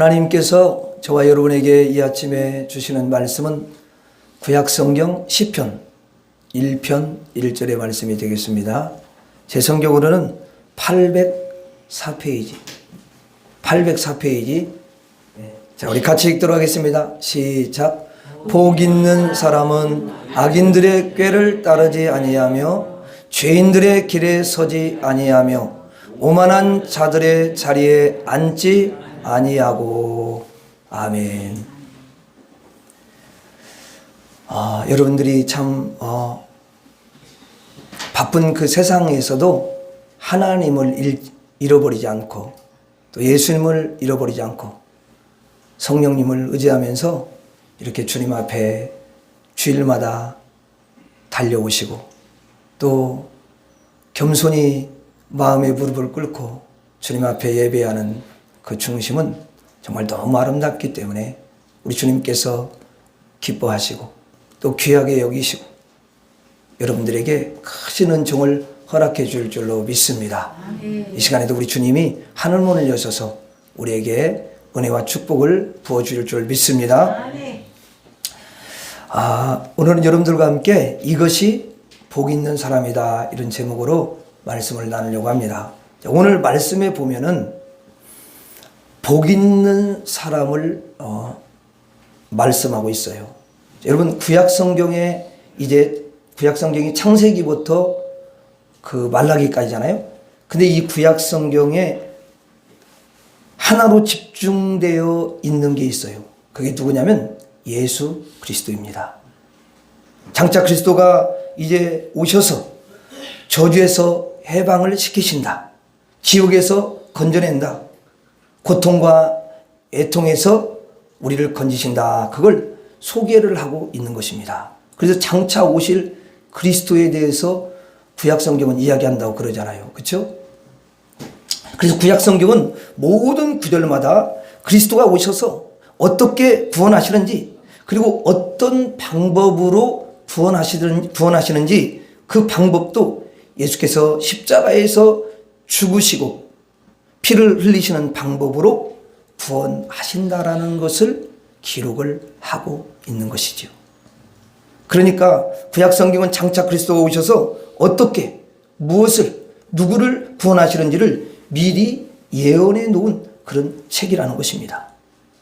하나님께서 저와 여러분에게 이 아침에 주시는 말씀은 구약성경 시편 1편 1절의 말씀이 되겠습니다. 제 성경으로는 804페이지. 자, 우리 같이 읽도록 하겠습니다. 시작. 복 있는 사람은 악인들의 꾀를 따르지 아니하며 죄인들의 길에 서지 아니하며 오만한 자들의 자리에 앉지 아니하고. 아멘. 여러분들이 참 바쁜 그 세상에서도 하나님을 잃어버리지 않고 또 예수님을 잃어버리지 않고 성령님을 의지하면서 이렇게 주님 앞에 주일마다 달려오시고 또 겸손히 마음의 무릎을 꿇고 주님 앞에 예배하는 그 중심은 정말 너무 아름답기 때문에 우리 주님께서 기뻐하시고 또 귀하게 여기시고 여러분들에게 크신 은총을 허락해 줄 줄로 믿습니다. 이 시간에도 우리 주님이 하늘문을 여셔서 우리에게 은혜와 축복을 부어줄 줄 믿습니다. 오늘은 여러분들과 함께 이것이 복 있는 사람이다 이런 제목으로 말씀을 나누려고 합니다. 오늘 말씀에 보면은 복 있는 사람을 말씀하고 있어요. 여러분 구약성경에 이제 구약성경이 창세기부터 그 말라기까지잖아요. 근데 이 구약성경에 하나로 집중되어 있는 게 있어요. 그게 누구냐면 예수 그리스도입니다. 장차 그리스도가 이제 오셔서 저주에서 해방을 시키신다. 지옥에서 건져낸다. 고통과 애통에서 우리를 건지신다. 그걸 소개를 하고 있는 것입니다. 그래서 장차 오실 그리스도에 대해서 구약성경은 이야기한다고 그러잖아요. 그렇죠? 그래서 구약성경은 모든 구절마다 그리스도가 오셔서 어떻게 구원하시는지 그리고 어떤 방법으로 구원하시는지 그 방법도 예수께서 십자가에서 죽으시고 피를 흘리시는 방법으로 구원하신다라는 것을 기록을 하고 있는 것이죠. 그러니까 구약성경은 장차 그리스도가 오셔서 어떻게 무엇을 누구를 구원하시는지를 미리 예언해 놓은 그런 책이라는 것입니다.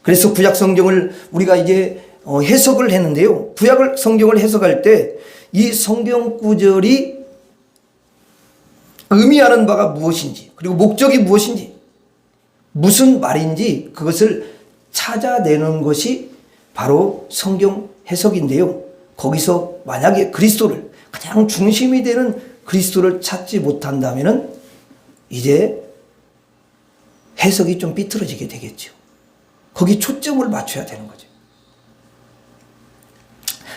그래서 구약성경을 우리가 이제 해석을 했는데요. 구약성경을 해석할 때 이 성경 구절이 의미하는 바가 무엇인지 그리고 목적이 무엇인지 무슨 말인지 그것을 찾아내는 것이 바로 성경 해석인데요. 거기서 만약에 그리스도를 가장 중심이 되는 그리스도를 찾지 못한다면 이제 해석이 좀 삐뚤어지게 되겠죠. 거기 초점을 맞춰야 되는 거죠.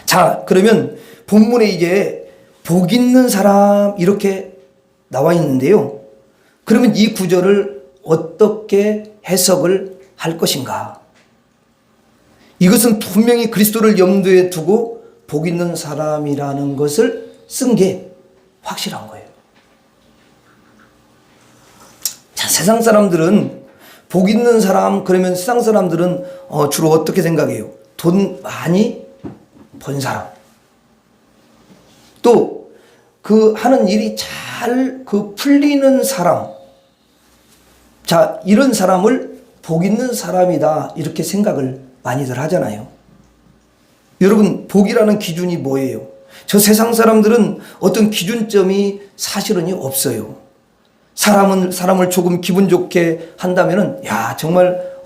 자, 그러면 본문에 이제 복 있는 사람 이렇게 나와 있는데요. 그러면 이 구절을 어떻게 해석을 할 것인가? 이것은 분명히 그리스도를 염두에 두고 복 있는 사람이라는 것을 쓴 게 확실한 거예요. 자, 세상 사람들은 복 있는 사람 그러면 세상 사람들은 주로 어떻게 생각해요? 돈 많이 번 사람. 또 그 하는 일이 잘 그 풀리는 사람. 자, 이런 사람을 복 있는 사람이다 이렇게 생각을 많이들 하잖아요. 여러분 복이라는 기준이 뭐예요? 저 세상 사람들은 어떤 기준점이 사실은 없어요. 사람을 조금 기분 좋게 한다면은 야 정말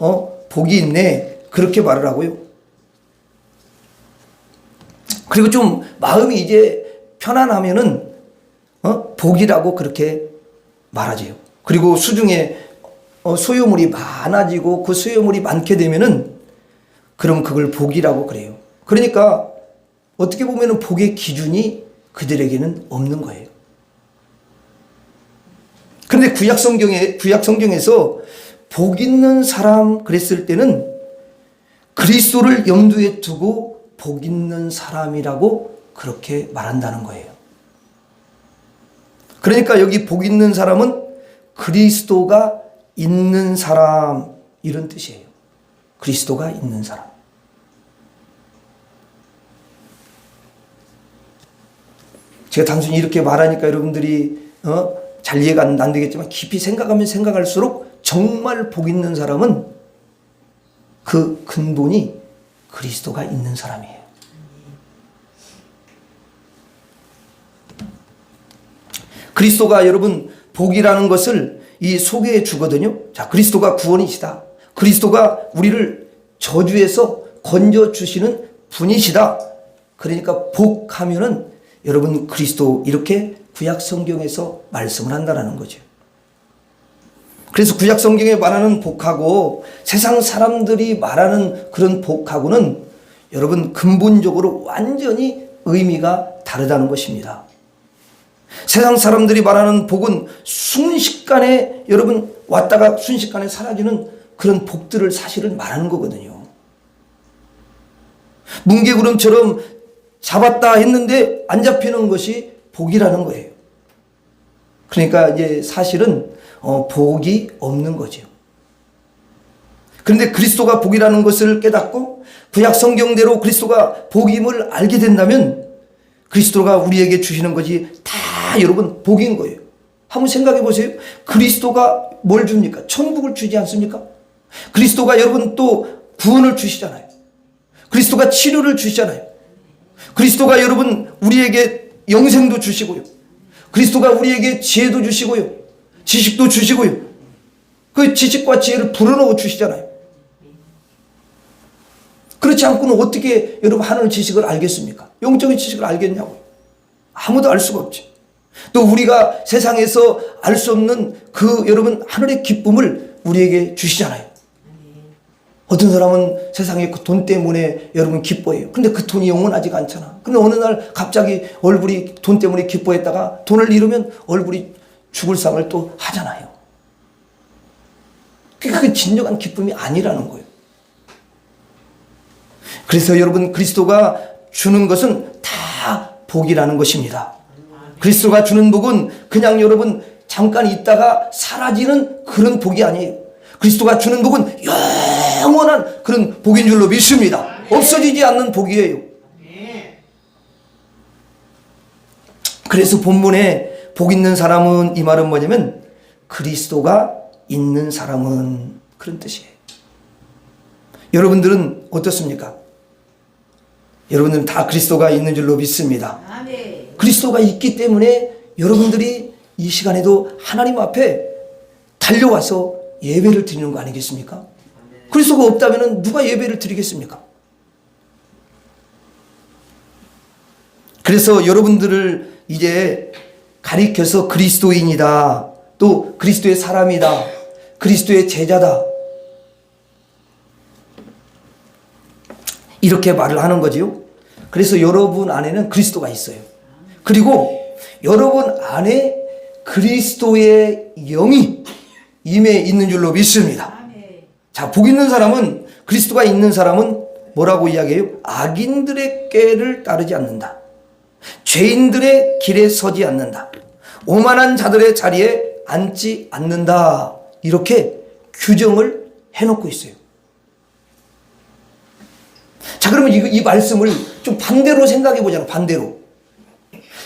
복이 있네 그렇게 말을 하고요. 그리고 좀 마음이 이제 편안하면은 복이라고 그렇게 말하지요. 그리고 수중에 소유물이 많아지고 그 소유물이 많게 되면은 그럼 그걸 복이라고 그래요. 그러니까 어떻게 보면은 복의 기준이 그들에게는 없는 거예요. 그런데 구약성경에서 복 있는 사람 그랬을 때는 그리스도를 염두에 두고 복 있는 사람이라고 그렇게 말한다는 거예요. 그러니까 여기 복 있는 사람은 그리스도가 있는 사람 이런 뜻이에요. 그리스도가 있는 사람. 제가 단순히 이렇게 말하니까 여러분들이 잘 이해가 안 되겠지만 깊이 생각하면 생각할수록 정말 복 있는 사람은 그 근본이 그리스도가 있는 사람이에요. 그리스도가 여러분 복이라는 것을 이 소개해 주거든요. 자, 그리스도가 구원이시다. 그리스도가 우리를 저주에서 건져 주시는 분이시다. 그러니까 복하면은 여러분 그리스도 이렇게 구약 성경에서 말씀을 한다는 거죠. 그래서 구약 성경에 말하는 복하고 세상 사람들이 말하는 그런 복하고는 여러분 근본적으로 완전히 의미가 다르다는 것입니다. 세상 사람들이 말하는 복은 순식간에 여러분 왔다가 순식간에 사라지는 그런 복들을 사실은 말하는 거거든요. 뭉게구름처럼 잡았다 했는데 안 잡히는 것이 복이라는 거예요. 그러니까 이제 사실은 복이 없는 거죠. 그런데 그리스도가 복이라는 것을 깨닫고 구약 성경대로 그리스도가 복임을 알게 된다면 그리스도가 우리에게 주시는 것이 다 여러분 복인 거예요. 한번 생각해 보세요. 그리스도가 뭘 줍니까? 천국을 주지 않습니까? 그리스도가 여러분 또 구원을 주시잖아요. 그리스도가 치료를 주시잖아요. 그리스도가 여러분 우리에게 영생도 주시고요. 그리스도가 우리에게 지혜도 주시고요. 지식도 주시고요. 그 지식과 지혜를 불어넣어 주시잖아요. 그렇지 않고는 어떻게 여러분 하늘 지식을 알겠습니까? 영적인 지식을 알겠냐고요. 아무도 알 수가 없죠. 또 우리가 세상에서 알 수 없는 그 여러분 하늘의 기쁨을 우리에게 주시잖아요. 어떤 사람은 세상에 그 돈 때문에 여러분 기뻐해요. 근데 그 돈이 영원하지가 않잖아. 근데 어느 날 갑자기 얼굴이 돈 때문에 기뻐했다가 돈을 잃으면 얼굴이 죽을 상을 또 하잖아요. 그게 진정한 기쁨이 아니라는 거예요. 그래서 여러분 그리스도가 주는 것은 다 복이라는 것입니다. 그리스도가 주는 복은 그냥 여러분 잠깐 있다가 사라지는 그런 복이 아니에요. 그리스도가 주는 복은 영원한 그런 복인 줄로 믿습니다. 없어지지 않는 복이에요. 그래서 본문에 복 있는 사람은 이 말은 뭐냐면 그리스도가 있는 사람은 그런 뜻이에요. 여러분들은 어떻습니까? 여러분들은 다 그리스도가 있는 줄로 믿습니다. 그리스도가 있기 때문에 여러분들이 이 시간에도 하나님 앞에 달려와서 예배를 드리는 거 아니겠습니까? 그리스도가 없다면 누가 예배를 드리겠습니까? 그래서 여러분들을 이제 가리켜서 그리스도인이다, 또 그리스도의 사람이다, 그리스도의 제자다, 이렇게 말을 하는 거지요. 그래서 여러분 안에는 그리스도가 있어요. 그리고 여러분 안에 그리스도의 영이 임해 있는 줄로 믿습니다. 자, 복 있는 사람은, 그리스도가 있는 사람은 뭐라고 이야기해요? 악인들의 꾀를 따르지 않는다. 죄인들의 길에 서지 않는다. 오만한 자들의 자리에 앉지 않는다. 이렇게 규정을 해놓고 있어요. 자, 그러면 이 말씀을 좀 반대로 생각해 보잖아. 반대로.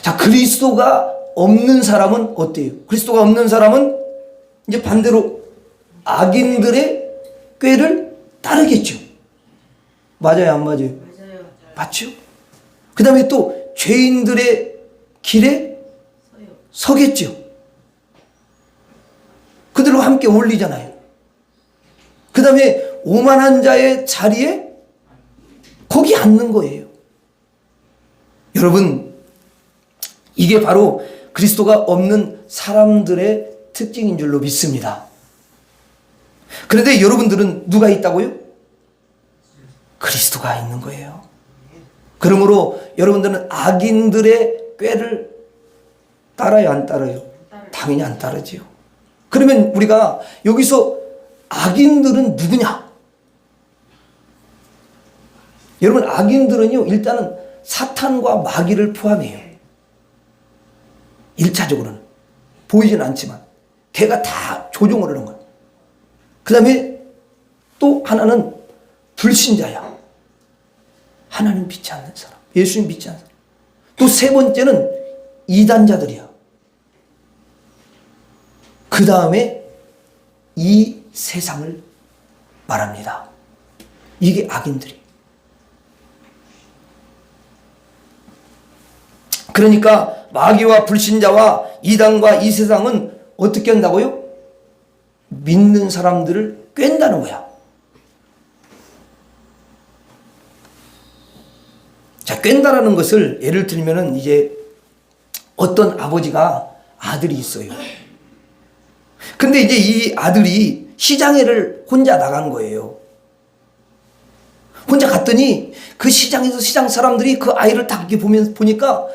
자, 그리스도가 없는 사람은 어때요? 그리스도가 없는 사람은 이제 반대로 악인들의 꾀를 따르겠죠. 맞아요, 안 맞아요? 맞아요. 맞죠? 그 다음에 또 죄인들의 길에 서겠죠. 그들과 함께 어울리잖아요. 그 다음에 오만한 자의 자리에 거기 앉는 거예요. 여러분, 이게 바로 그리스도가 없는 사람들의 특징인 줄로 믿습니다. 그런데 여러분들은 누가 있다고요? 그리스도가 있는 거예요. 그러므로 여러분들은 악인들의 꾀를 따라요, 안 따라요? 당연히 안 따르지요. 그러면 우리가 여기서 악인들은 누구냐? 여러분, 악인들은요, 일단은 사탄과 마귀를 포함해요. 1차적으로는. 보이진 않지만. 걔가 다 조종을 하는 거예요. 그 다음에 또 하나는 불신자야. 하나님 믿지 않는 사람, 예수님 믿지 않는 사람. 또 세 번째는 이단자들이야. 그 다음에 이 세상을 말합니다. 이게 악인들이. 그러니까 마귀와 불신자와 이단과 이 세상은 어떻게 한다고요? 믿는 사람들을 꿰는다는 거야. 자, 꿰는다라는 것을 예를 들면은 이제 어떤 아버지가 아들이 있어요. 근데 이제 이 아들이 시장회를 혼자 나간 거예요. 혼자 갔더니 그 시장에서 시장 사람들이 그 아이를 딱 이렇게 보니까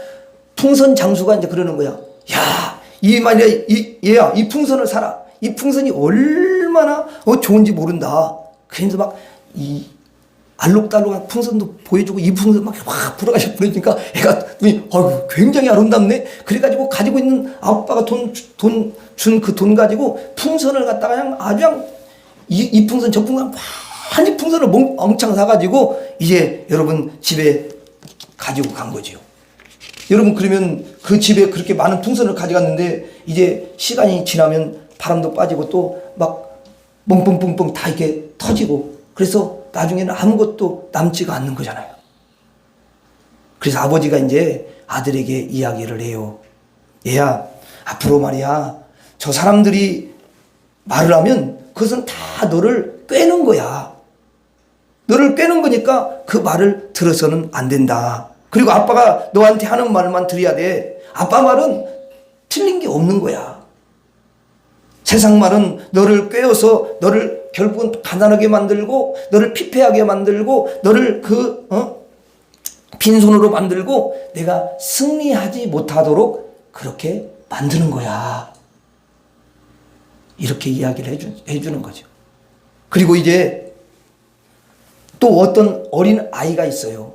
풍선 장수가 이제 그러는 거야. 야, 이 말이야, 얘야, 이 풍선을 사라. 이 풍선이 얼마나 좋은지 모른다. 그래서 막 이 알록달록한 풍선도 보여주고 이 풍선 막 확 불어가지고 보여주니까 애가 굉장히 아름답네. 그래가지고 가지고 있는 아빠가 준 그 돈 가지고 풍선을 갖다가 그냥 아주 그냥 이 풍선 저 풍선 많이 풍선을 엉창 사가지고 이제 여러분 집에 가지고 간 거지요. 여러분 그러면 그 집에 그렇게 많은 풍선을 가져갔는데 이제 시간이 지나면 바람도 빠지고 또 막 뻥뻥뻥뻥 다 이렇게 터지고 그래서 나중에는 아무것도 남지가 않는 거잖아요. 그래서 아버지가 이제 아들에게 이야기를 해요. 얘야, 앞으로 말이야, 저 사람들이 말을 하면 그것은 다 너를 꿰는 거야. 너를 꿰는 거니까 그 말을 들어서는 안 된다. 그리고 아빠가 너한테 하는 말만 들어야 돼. 아빠 말은 틀린 게 없는 거야. 세상 말은 너를 꿰어서 너를 결국은 가난하게 만들고 너를 피폐하게 만들고 너를 빈손으로 만들고 내가 승리하지 못하도록 그렇게 만드는 거야. 이렇게 이야기를 해주는 거죠. 그리고 이제 또 어떤 어린 아이가 있어요.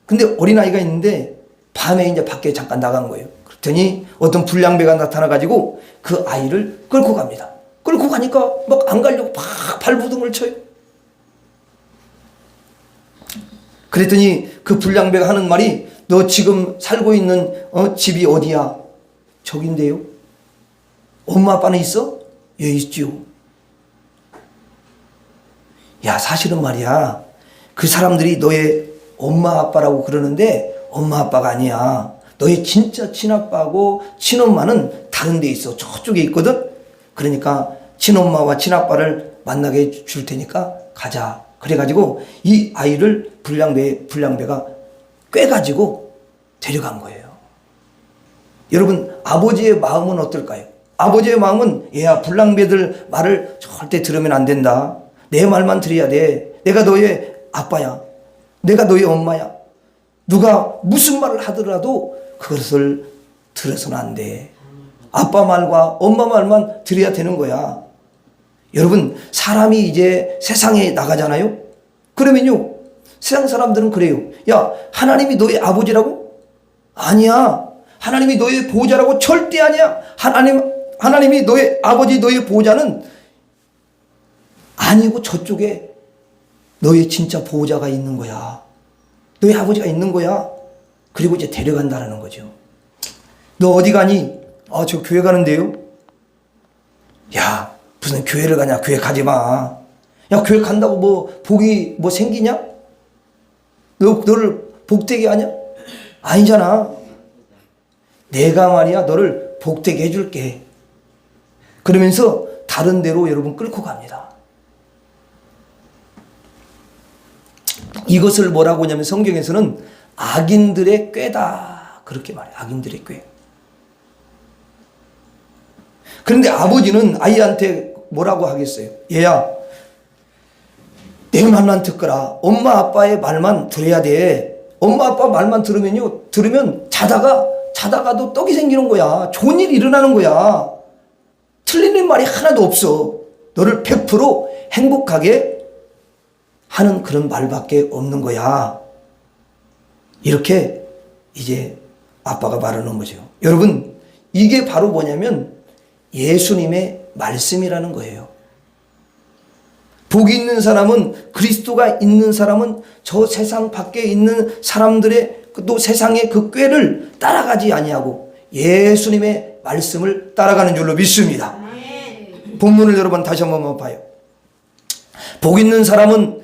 근데 어린 아이가 있는데 밤에 이제 밖에 잠깐 나간 거예요. 그랬더니 어떤 불량배가 나타나가지고 그 아이를 끌고 갑니다. 끌고 가니까 막 안 가려고 막 발부둥을 쳐요. 그랬더니 그 불량배가 하는 말이 너 지금 살고 있는 집이 어디야? 저긴데요. 엄마 아빠는 있어? 예, 있지요. 야, 사실은 말이야. 그 사람들이 너의 엄마 아빠라고 그러는데 엄마 아빠가 아니야. 너의 진짜 친아빠하고 친엄마는 다른 데 있어. 저쪽에 있거든. 그러니까 친엄마와 친아빠를 만나게 줄 테니까 가자. 그래가지고 이 아이를 불량배가 꿰가지고 데려간 거예요. 여러분, 아버지의 마음은 어떨까요? 아버지의 마음은 얘야, 불량배들 말을 절대 들으면 안 된다. 내 말만 들어야 돼. 내가 너의 아빠야. 내가 너의 엄마야. 누가 무슨 말을 하더라도 그것을 들어서는 안 돼. 아빠 말과 엄마 말만 들어야 되는 거야. 여러분, 사람이 이제 세상에 나가잖아요. 그러면요, 세상 사람들은 그래요. 야, 하나님이 너의 아버지라고? 아니야. 하나님이 너의 보호자라고? 절대 아니야. 하나님이 너의 아버지, 너의 보호자는 아니고 저쪽에 너의 진짜 보호자가 있는 거야. 너의 아버지가 있는 거야. 그리고 이제 데려간다는 거죠. 너 어디 가니? 아, 저 교회 가는데요. 야, 무슨 교회를 가냐? 교회 가지 마. 야, 교회 간다고 뭐 복이 뭐 생기냐? 너를 복되게 하냐? 아니잖아. 내가 말이야 너를 복되게 해줄게. 그러면서 다른 데로 여러분 끌고 갑니다. 이것을 뭐라고 하냐면 성경에서는 악인들의 꾀다 그렇게 말해요. 악인들의 꾀. 그런데 아버지는 아이한테 뭐라고 하겠어요? 얘야, 내 말만 듣거라. 엄마 아빠의 말만 들어야 돼. 엄마 아빠 말만 들으면 자다가도 떡이 생기는 거야. 좋은 일이 일어나는 거야. 틀리는 말이 하나도 없어. 너를 100% 행복하게 하는 그런 말밖에 없는 거야. 이렇게 이제 아빠가 말하는 거죠. 여러분, 이게 바로 뭐냐면 예수님의 말씀이라는 거예요. 복이 있는 사람은, 그리스도가 있는 사람은 저 세상 밖에 있는 사람들의 또 세상의 그 꾀를 따라가지 아니하고 예수님의 말씀을 따라가는 줄로 믿습니다. 본문을 여러분 다시 한번 봐요. 복 있는 사람은,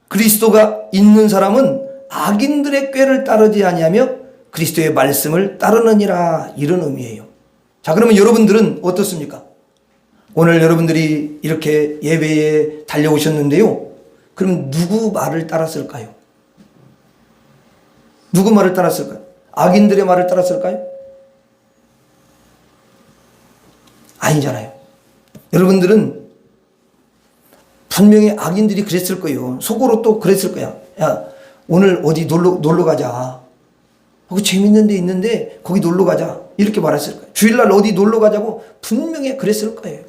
그리스도가 있는 사람은 악인들의 꾀를 따르지 아니하며 그리스도의 말씀을 따르느니라, 이런 의미예요. 자, 그러면 여러분들은 어떻습니까? 오늘 여러분들이 이렇게 예배에 달려오셨는데요. 그럼 누구 말을 따랐을까요? 누구 말을 따랐을까요? 악인들의 말을 따랐을까요? 아니잖아요. 여러분들은 분명히 악인들이 그랬을 거예요. 속으로 또 그랬을 거야. 야, 오늘 어디 놀러 가자. 거기 재밌는 데 있는데 거기 놀러 가자. 이렇게 말했을 거예요. 주일날 어디 놀러 가자고 분명히 그랬을 거예요.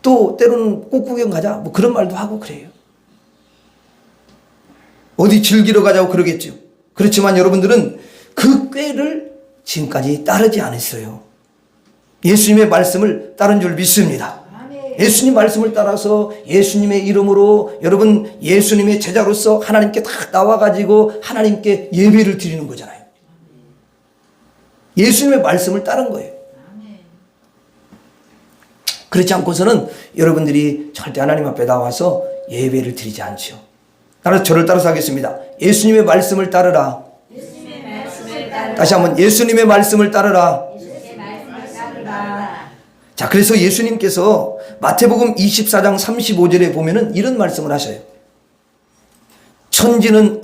또 때로는 꽃 구경 가자. 뭐 그런 말도 하고 그래요. 어디 즐기러 가자고 그러겠죠. 그렇지만 여러분들은 그 꾀를 지금까지 따르지 않았어요. 예수님의 말씀을 따른 줄 믿습니다. 예수님 말씀을 따라서 예수님의 이름으로 여러분 예수님의 제자로서 하나님께 딱 나와가지고 하나님께 예배를 드리는 거잖아요. 예수님의 말씀을 따른 거예요. 그렇지 않고서는 여러분들이 절대 하나님 앞에 나와서 예배를 드리지 않죠. 따라서 저를 따라서 하겠습니다. 예수님의 말씀을 따르라. 다시 한번 예수님의 말씀을 따르라. 자, 그래서 예수님께서 마태복음 24장 35절에 보면은 이런 말씀을 하셔요. 천지는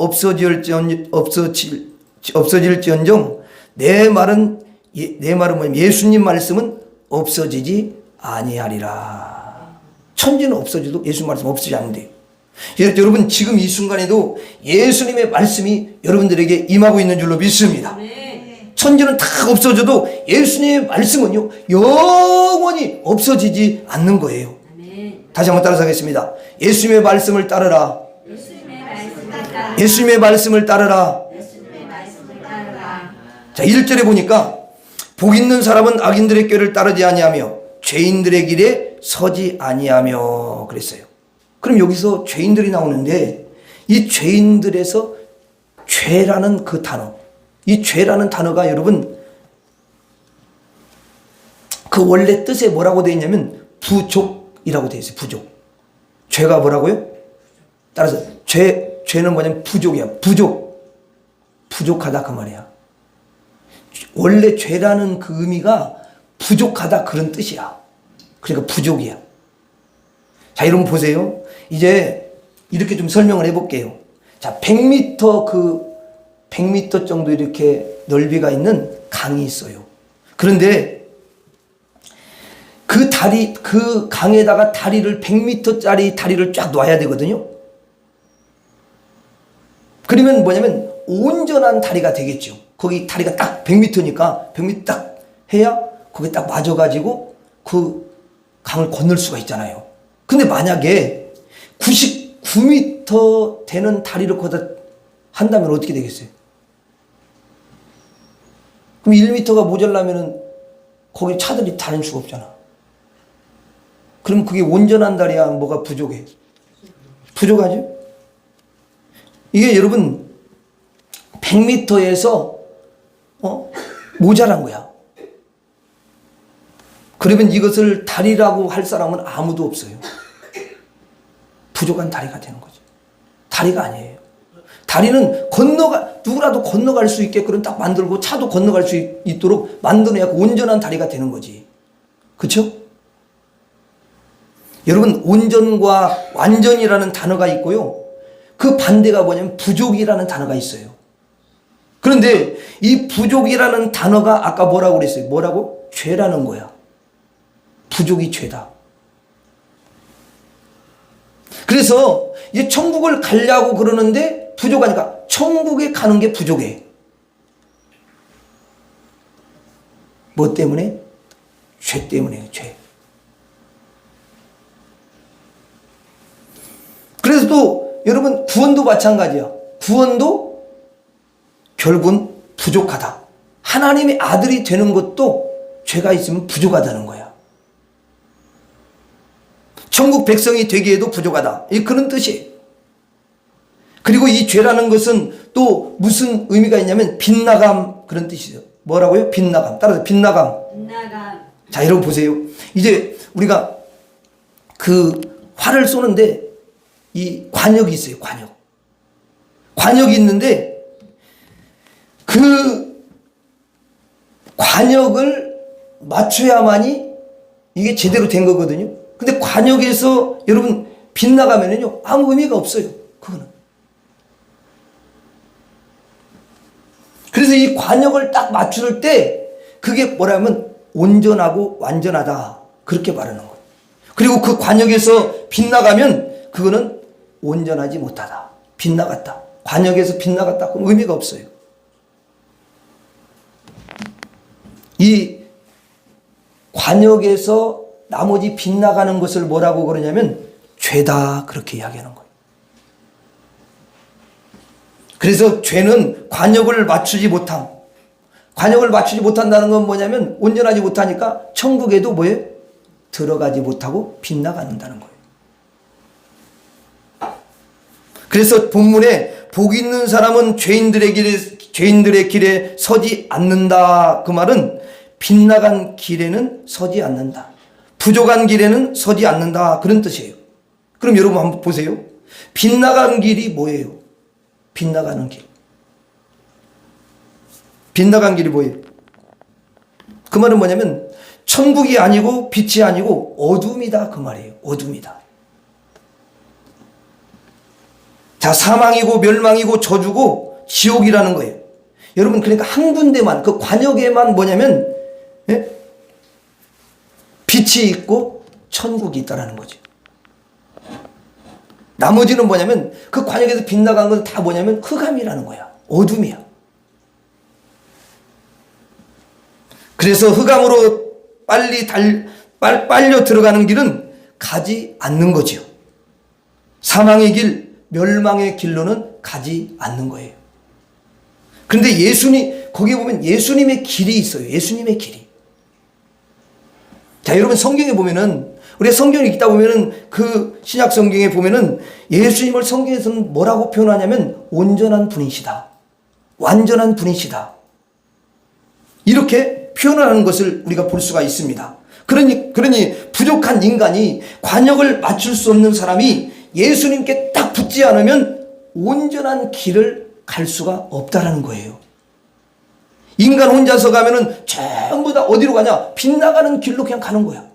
없어질지언정 내 말은 뭐냐면 예수님 말씀은 없어지지 아니하리라. 천지는 없어져도 예수님 말씀 없어지지 않는데요. 여러분 지금 이 순간에도 예수님의 말씀이 여러분들에게 임하고 있는 줄로 믿습니다. 천지는 다 없어져도 예수님의 말씀은요 영원히 없어지지 않는 거예요. 다시 한번 따라서 하겠습니다. 예수님의 말씀을 따르라. 예수님의 말씀을 따르라. 자, 1절에 보니까 복 있는 사람은 악인들의 꾀를 따르지 아니하며 죄인들의 길에 서지 아니하며 그랬어요. 그럼 여기서 죄인들이 나오는데 이 죄인들에서 죄라는 그 단어, 이 죄라는 단어가 여러분 그 원래 뜻에 뭐라고 되어 있냐면 부족이라고 되어 있어요. 부족. 죄가 뭐라고요? 따라서 죄는 뭐냐면 부족이야. 부족하다 그 말이야. 원래 죄라는 그 의미가 부족하다 그런 뜻이야. 그러니까 부족이야. 자, 여러분 보세요. 이제 이렇게 좀 설명을 해볼게요. 자, 100m 정도 이렇게 넓이가 있는 강이 있어요. 그런데 그 강에다가 100m짜리 다리를 쫙 놔야 되거든요. 그러면 뭐냐면 온전한 다리가 되겠죠. 거기 다리가 딱 100m니까 100m 딱 해야 거기 딱 맞아가지고 그 강을 건널 수가 있잖아요. 근데 만약에 99m 되는 다리를 거기다 한다면 어떻게 되겠어요? 그럼 1m가 모자라면은 거기 차들이 다닐 수가 없잖아. 그럼 그게 온전한 다리야? 뭐가 부족해? 부족하죠? 이게 여러분 100m에서 모자란 거야. 그러면 이것을 다리라고 할 사람은 아무도 없어요. 부족한 다리가 되는 거죠. 다리가 아니에요. 다리는 누구라도 건너갈 수 있게끔 딱 만들고 차도 건너갈 수 있도록 만들어야 온전한 다리가 되는 거지. 그렇죠? 여러분 온전과 완전이라는 단어가 있고요. 그 반대가 뭐냐면 부족이라는 단어가 있어요. 그런데 이 부족이라는 단어가 아까 뭐라고 그랬어요? 뭐라고? 죄라는 거야. 부족이 죄다. 그래서 이제 천국을 가려고 그러는데 부족하니까 천국에 가는 게 부족해. 뭐 때문에? 죄 때문에. 죄. 그래서 또 여러분 구원도 마찬가지야. 구원도 결국은 부족하다. 하나님의 아들이 되는 것도 죄가 있으면 부족하다는 거야. 천국 백성이 되기에도 부족하다. 그런 뜻이에요. 그리고 이 죄라는 것은 또 무슨 의미가 있냐면 빗나감, 그런 뜻이죠. 뭐라고요? 빗나감. 따라서 빗나감. 자, 여러분 보세요. 이제 우리가 그 활을 쏘는데 이 관역이 있어요. 관역이 있는데 그 관역을 맞춰야만이 이게 제대로 된 거거든요. 근데 관역에서 여러분 빗나가면은요 아무 의미가 없어요. 그거는. 그래서 이 관역을 딱 맞출 때 그게 뭐라면 온전하고 완전하다, 그렇게 말하는 거예요. 그리고 그 관역에서 빗나가면 그거는 온전하지 못하다, 빗나갔다. 관역에서 빗나갔다, 그럼 의미가 없어요. 이 관역에서 나머지 빗나가는 것을 뭐라고 그러냐면 죄다, 그렇게 이야기하는 거예요. 그래서 죄는 관역을 맞추지 못함. 관역을 맞추지 못한다는 건 뭐냐면 온전하지 못하니까 천국에도 뭐예요? 들어가지 못하고 빗나간다는 거예요. 그래서 본문에 복 있는 사람은 죄인들의 길에 서지 않는다, 그 말은 빗나간 길에는 서지 않는다, 부족한 길에는 서지 않는다, 그런 뜻이에요. 그럼 여러분 한번 보세요. 빗나간 길이 뭐예요? 빗나가는 길. 빗나간 길이 뭐예요? 그 말은 뭐냐면 천국이 아니고 빛이 아니고 어둠이다, 그 말이에요. 어둠이다. 자, 사망이고 멸망이고 저주고 지옥이라는 거예요. 여러분, 그러니까 한 군데만, 그 관역에만 뭐냐면 빛이 있고 천국이 있다라는 거죠. 나머지는 뭐냐면 그 관역에서 빗나간 건 다 뭐냐면 흑암이라는 거야. 어둠이야. 그래서 흑암으로 빨려 들어가는 길은 가지 않는 거지요. 사망의 길, 멸망의 길로는 가지 않는 거예요. 그런데 거기에 보면 예수님의 길이 있어요. 예수님의 길이. 자, 여러분 성경에 보면은, 우리가 성경을 읽다 보면은 그 신약 성경에 보면은 예수님을 성경에서는 뭐라고 표현하냐면 온전한 분이시다, 완전한 분이시다, 이렇게 표현하는 것을 우리가 볼 수가 있습니다. 그러니 부족한 인간이, 관역을 맞출 수 없는 사람이 예수님께 딱 붙지 않으면 온전한 길을 갈 수가 없다라는 거예요. 인간 혼자서 가면은 전부 다 어디로 가냐? 빗나가는 길로 그냥 가는 거야.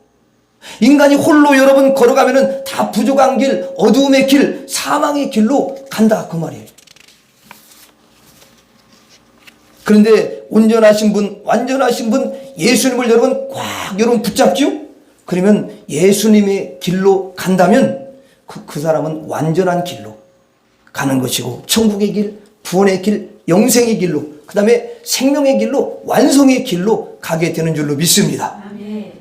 인간이 홀로 여러분 걸어가면은 다 부족한 길, 어두움의 길, 사망의 길로 간다, 그 말이에요. 그런데 온전하신 분, 완전하신 분, 예수님을 여러분 여러분 붙잡죠? 그러면 예수님의 길로 간다면 그 사람은 완전한 길로 가는 것이고, 천국의 길, 구원의 길, 영생의 길로, 그 다음에 생명의 길로, 완성의 길로 가게 되는 줄로 믿습니다.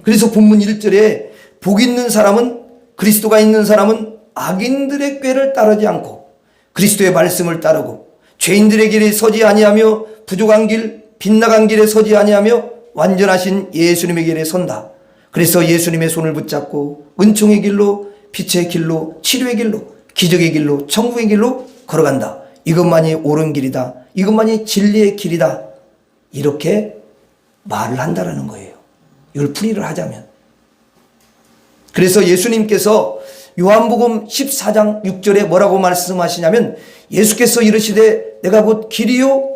그래서 본문 1절에 복 있는 사람은, 그리스도가 있는 사람은 악인들의 꾀를 따르지 않고 그리스도의 말씀을 따르고 죄인들의 길에 서지 아니하며 부족한 길, 빗나간 길에 서지 아니하며 완전하신 예수님의 길에 선다. 그래서 예수님의 손을 붙잡고 은총의 길로, 빛의 길로, 치료의 길로, 기적의 길로, 천국의 길로 걸어간다. 이것만이 옳은 길이다, 이것만이 진리의 길이다, 이렇게 말을 한다라는 거예요. 이걸 풀이를 하자면. 그래서 예수님께서 요한복음 14장 6절에 뭐라고 말씀하시냐면, 예수께서 이르시되 내가 곧 길이요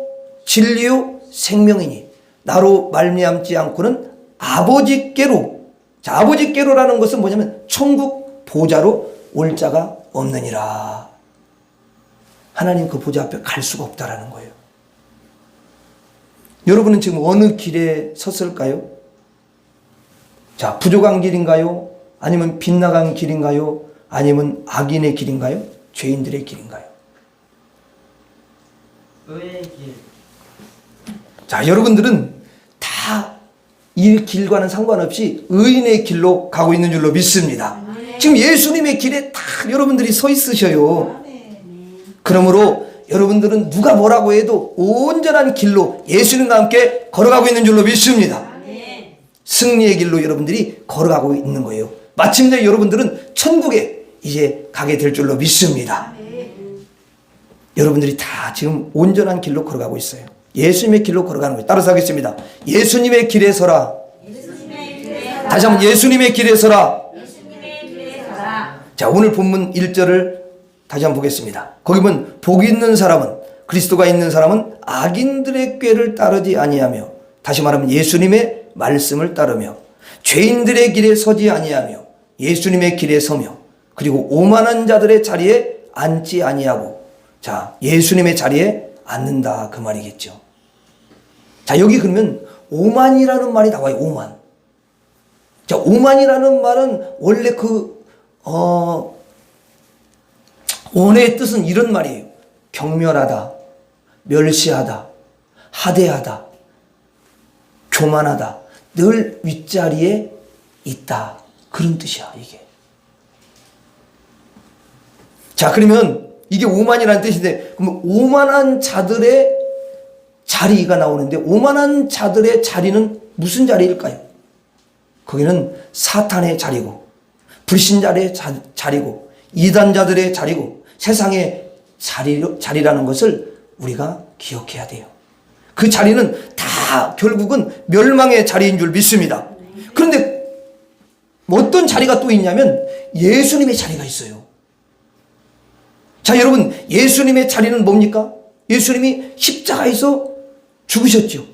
진리요 생명이니 나로 말미암지 않고는 아버지께로, 자, 아버지께로라는 것은 뭐냐면 천국 보좌로 올 자가 없느니라. 하나님 그 보좌 앞에 갈 수가 없다라는 거예요. 여러분은 지금 어느 길에 섰을까요? 자, 부족한 길인가요? 아니면 빗나간 길인가요? 아니면 악인의 길인가요? 죄인들의 길인가요? 의의 길. 자, 여러분들은 다 이 길과는 상관없이 의인의 길로 가고 있는 줄로 믿습니다. 지금 예수님의 길에 다 여러분들이 서 있으셔요. 그러므로 여러분들은 누가 뭐라고 해도 온전한 길로 예수님과 함께 걸어가고 있는 줄로 믿습니다. 승리의 길로 여러분들이 걸어가고 있는 거예요. 마침내 여러분들은 천국에 이제 가게 될 줄로 믿습니다. 여러분들이 다 지금 온전한 길로 걸어가고 있어요. 예수님의 길로 걸어가는 거예요. 따라서 하겠습니다. 예수님의 길에 서라. 다시 한번 예수님의 길에 서라. 자, 오늘 본문 1절을 다시 한번 보겠습니다. 거기 보면 복 있는 사람은, 그리스도가 있는 사람은 악인들의 꾀를 따르지 아니하며, 다시 말하면 예수님의 말씀을 따르며, 죄인들의 길에 서지 아니하며 예수님의 길에 서며, 그리고 오만한 자들의 자리에 앉지 아니하고, 자, 예수님의 자리에 앉는다 그 말이겠죠. 자, 여기 그러면 오만이라는 말이 나와요. 오만. 자, 오만이라는 말은 원래 원어의 뜻은 이런 말이에요. 경멸하다, 멸시하다, 하대하다, 교만하다, 늘 윗자리에 있다, 그런 뜻이야 이게. 자, 그러면 이게 오만이라는 뜻인데, 그럼 오만한 자들의 자리가 나오는데, 오만한 자들의 자리는 무슨 자리일까요? 거기는 사탄의 자리고, 불신자들의 자리고, 이단자들의 자리고, 세상의 자리라는 것을 우리가 기억해야 돼요. 그 자리는 다 결국은 멸망의 자리인 줄 믿습니다. 그런데 어떤 자리가 또 있냐면 예수님의 자리가 있어요. 자, 여러분, 예수님의 자리는 뭡니까? 예수님이 십자가에서 죽으셨죠.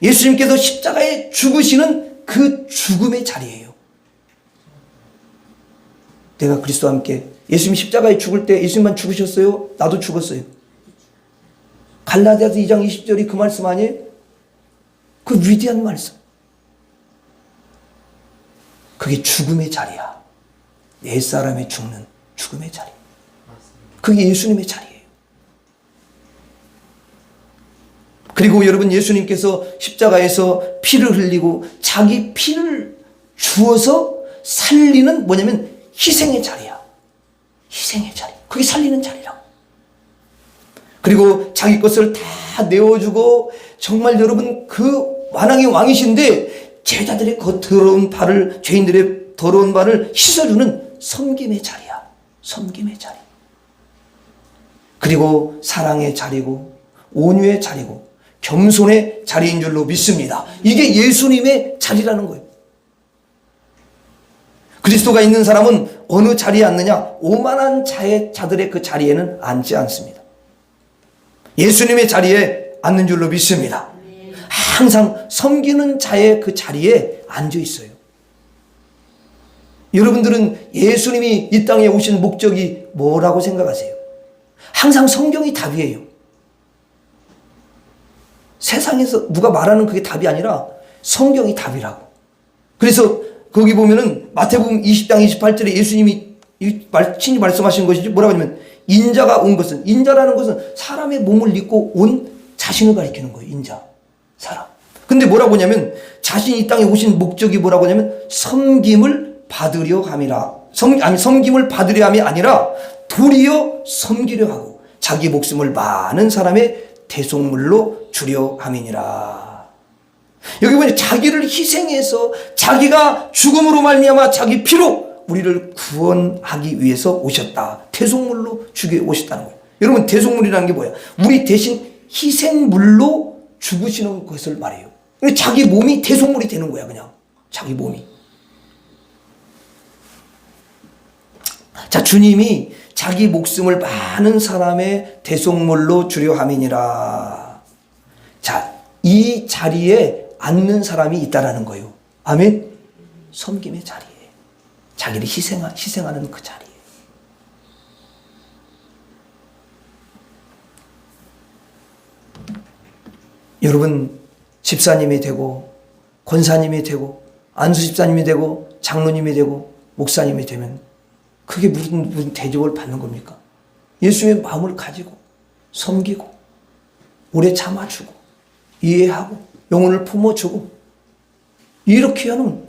예수님께서 십자가에 죽으시는 그 죽음의 자리예요. 내가 그리스도와 함께, 예수님 십자가에 죽을 때 예수님만 죽으셨어요? 나도 죽었어요. 갈라디아서 2장 20절이 그 말씀 아니에요? 그 위대한 말씀. 그게 죽음의 자리야. 옛사람의 죽는 죽음의 자리. 그게 예수님의 자리예요. 그리고 여러분, 예수님께서 십자가에서 피를 흘리고 자기 피를 주어서 살리는 뭐냐면 희생의 자리야. 희생의 자리. 그게 살리는 자리라고. 그리고 자기 것을 다 내어주고, 정말 여러분 그 만왕의 왕이신데 제자들의 더러운 발을, 죄인들의 더러운 발을 씻어주는 섬김의 자리야. 섬김의 자리. 그리고 사랑의 자리고, 온유의 자리고, 겸손의 자리인 줄로 믿습니다. 이게 예수님의 자리라는 거예요. 그리스도가 있는 사람은 어느 자리에 앉느냐? 오만한 자들의 그 자리에는 앉지 않습니다. 예수님의 자리에 앉는 줄로 믿습니다. 항상 섬기는 자의 그 자리에 앉아 있어요. 여러분들은 예수님이 이 땅에 오신 목적이 뭐라고 생각하세요? 항상 성경이 답이에요. 세상에서 누가 말하는 그게 답이 아니라 성경이 답이라고. 그래서 거기 보면은 마태복음 20장 28절에 예수님이 친히 말씀하신 것이지, 뭐라고 하냐면 인자가 온 것은, 인자라는 것은 사람의 몸을 입고 온 자신을 가리키는 거예요. 인자, 사람. 근데 뭐라고 하냐면 자신이 이 땅에 오신 목적이 뭐라고 하냐면 섬김을 받으려 함이라. 섬김을 받으려 함이 아니라 도리어 섬기려 하고 자기 목숨을 많은 사람의 대속물로 주려 함이니라. 여기 보니 자기를 희생해서 자기가 죽음으로 말미암아 자기 피로 우리를 구원하기 위해서 오셨다. 대속물로 주게 오셨다는 거예요. 여러분, 대속물이라는 게 뭐야? 우리 대신 희생물로 죽으시는 것을 말해요. 자기 몸이 대속물이 되는 거야. 그냥 자기 몸이. 자, 주님이 자기 목숨을 많은 사람의 대속물로 주려 함이니라. 자, 이 자리에 앉는 사람이 있다라는 거예요. 아멘. 섬김의 자리에, 자기를 희생하는 그 자리에. 여러분, 집사님이 되고 권사님이 되고 안수 집사님이 되고 장로님이 되고 목사님이 되면 그게 무슨 대접을 받는 겁니까? 예수님의 마음을 가지고 섬기고 오래 참아주고 이해하고 영혼을 품어주고 이렇게 하는,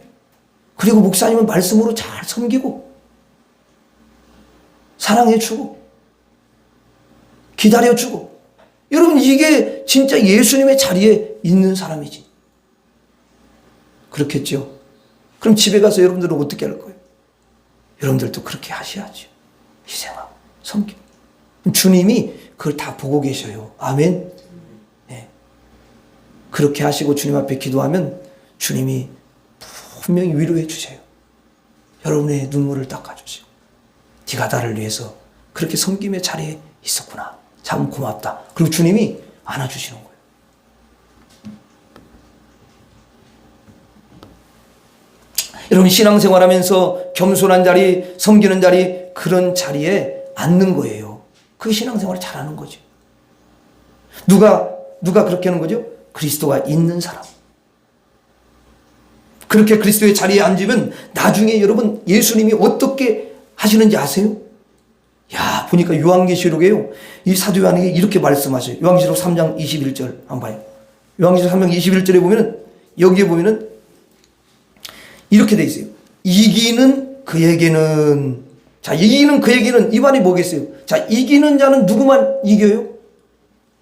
그리고 목사님은 말씀으로 잘 섬기고 사랑해주고 기다려주고. 여러분, 이게 진짜 예수님의 자리에 있는 사람이지. 그렇겠죠? 그럼 집에 가서 여러분들은 어떻게 할 거예요? 여러분들도 그렇게 하셔야죠. 희생하고 섬기고. 주님이 그걸 다 보고 계셔요. 아멘. 네. 그렇게 하시고 주님 앞에 기도하면 주님이 분명히 위로해 주세요. 여러분의 눈물을 닦아주시고, 네가 나를 위해서 그렇게 섬김의 자리에 있었구나. 참 고맙다. 그리고 주님이 안아주시는 거예요. 여러분 신앙생활하면서 겸손한 자리, 섬기는 자리, 그런 자리에 앉는 거예요. 그게 신앙생활을 잘하는 거죠. 누가 그렇게 하는 거죠? 그리스도가 있는 사람. 그렇게 그리스도의 자리에 앉으면 나중에 여러분 예수님이 어떻게 하시는지 아세요? 야, 보니까 요한계시록에요. 이 사도 요한에게 이렇게 말씀하셔요. 요한계시록 3장 21절 한번 봐요. 요한계시록 3장 21절에 보면은, 여기에 보면은 이렇게 돼 있어요. 이기는 그에게는, 자, 이기는 그에게는 이 말이 뭐겠어요? 자, 이기는 자는 누구만 이겨요?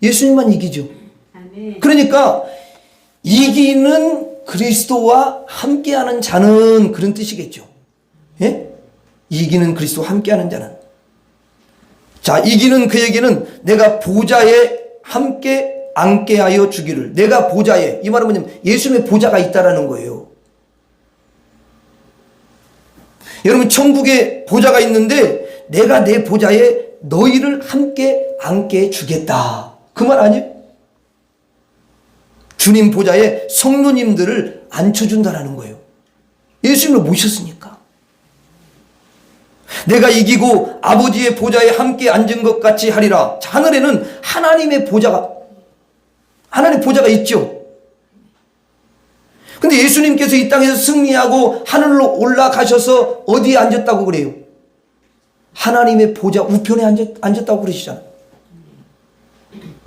예수님만 이기죠. 그러니까 이기는 그리스도와 함께하는 자는, 그런 뜻이겠죠. 예? 이기는 그리스도와 함께하는 자는. 자, 이기는 그에게는 내가 보좌에 함께 앉게 하여 주기를. 내가 보좌에, 이 말은 뭐냐면 예수님의 보좌가 있다라는 거예요. 여러분 천국에 보좌가 있는데 내가 내 보좌에 너희를 함께 앉게 해주겠다. 그 말 아니에요? 주님 보좌에 성도님들을 앉혀준다라는 거예요. 예수님을 모셨으니까. 내가 이기고 아버지의 보좌에 함께 앉은 것 같이 하리라. 하늘에는 하나님의 보좌가 있죠. 근데 예수님께서 이 땅에서 승리하고 하늘로 올라가셔서 어디에 앉았다고 그래요? 하나님의 보좌 우편에 앉았다고 그러시잖아요.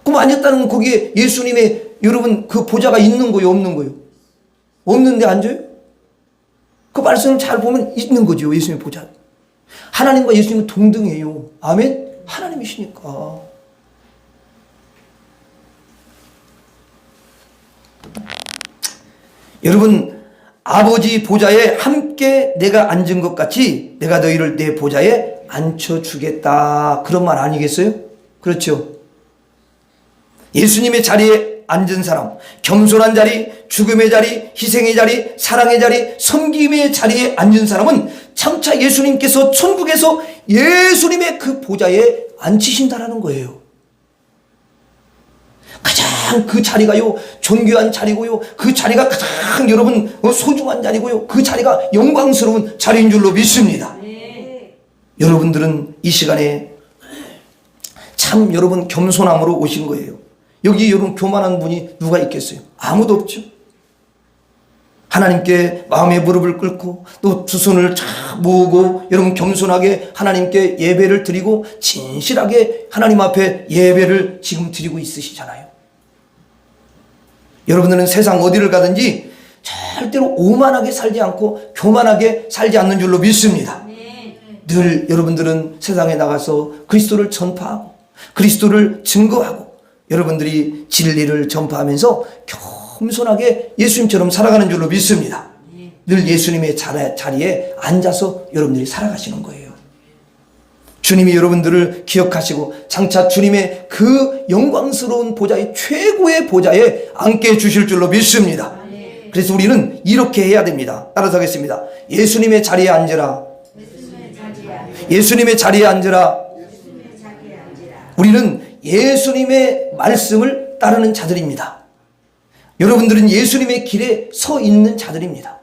그럼 앉았다는 건 거기에 예수님의, 여러분 그 보좌가 있는 거예요, 없는 거예요? 없는데 앉아요? 그 말씀을 잘 보면 있는 거죠, 예수님의 보좌. 하나님과 예수님은 동등해요. 아멘? 하나님이시니까. 여러분 아버지 보좌에 함께 내가 앉은 것 같이 내가 너희를 내 보좌에 앉혀주겠다. 그런 말 아니겠어요? 그렇죠. 예수님의 자리에 앉은 사람, 겸손한 자리, 죽음의 자리, 희생의 자리, 사랑의 자리, 섬김의 자리에 앉은 사람은 장차 예수님께서 천국에서 예수님의 그 보좌에 앉히신다라는 거예요. 가장 그 자리가요 존귀한 자리고요, 그 자리가 가장 여러분 소중한 자리고요, 그 자리가 영광스러운 자리인 줄로 믿습니다. 네. 여러분들은 이 시간에 참 여러분 겸손함으로 오신 거예요. 여기 여러분 교만한 분이 누가 있겠어요? 아무도 없죠. 하나님께 마음의 무릎을 꿇고 또 두 손을 쫙 모으고 여러분 겸손하게 하나님께 예배를 드리고 진실하게 하나님 앞에 예배를 지금 드리고 있으시잖아요. 여러분들은 세상 어디를 가든지 절대로 오만하게 살지 않고 교만하게 살지 않는 줄로 믿습니다. 늘 여러분들은 세상에 나가서 그리스도를 전파하고 그리스도를 증거하고 여러분들이 진리를 전파하면서 겸손하게 예수님처럼 살아가는 줄로 믿습니다. 늘 예수님의 자리에 앉아서 여러분들이 살아가시는 거예요. 주님이 여러분들을 기억하시고 장차 주님의 그 영광스러운 보좌의 최고의 보좌에 앉게 해주실 줄로 믿습니다. 그래서 우리는 이렇게 해야 됩니다. 따라서 하겠습니다. 예수님의 자리에 앉으라. 예수님의 자리에 앉으라. 우리는 예수님의 말씀을 따르는 자들입니다. 여러분들은 예수님의 길에 서 있는 자들입니다.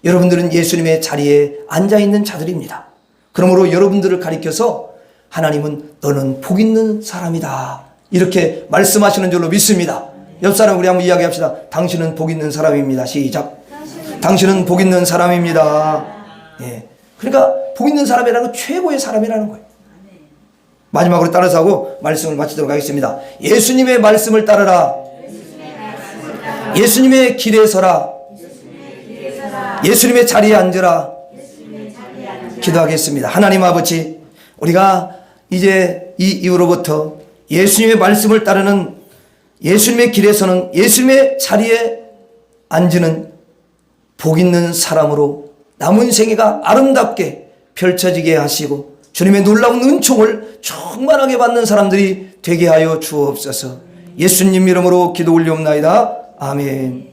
여러분들은 예수님의 자리에 앉아 있는 자들입니다. 그러므로 여러분들을 가리켜서 하나님은 너는 복 있는 사람이다 이렇게 말씀하시는 줄로 믿습니다. 옆 사람 우리 한번 이야기합시다. 당신은 복 있는 사람입니다. 시작. 당신은 복 있는 사람입니다. 예. 그러니까 복 있는 사람이라는 건 최고의 사람이라는 거예요. 마지막으로 따라서 하고 말씀을 마치도록 하겠습니다. 예수님의 말씀을 따르라. 예수님의 길에 서라. 예수님의 자리에 앉으라. 기도하겠습니다. 하나님 아버지, 우리가 이제 이 이후로부터 예수님의 말씀을 따르는, 예수님의 길에서는 예수님의 자리에 앉는 복 있는 사람으로 남은 생애가 아름답게 펼쳐지게 하시고 주님의 놀라운 은총을 충만하게 받는 사람들이 되게 하여 주옵소서. 예수님 이름으로 기도 올리옵나이다. 아멘.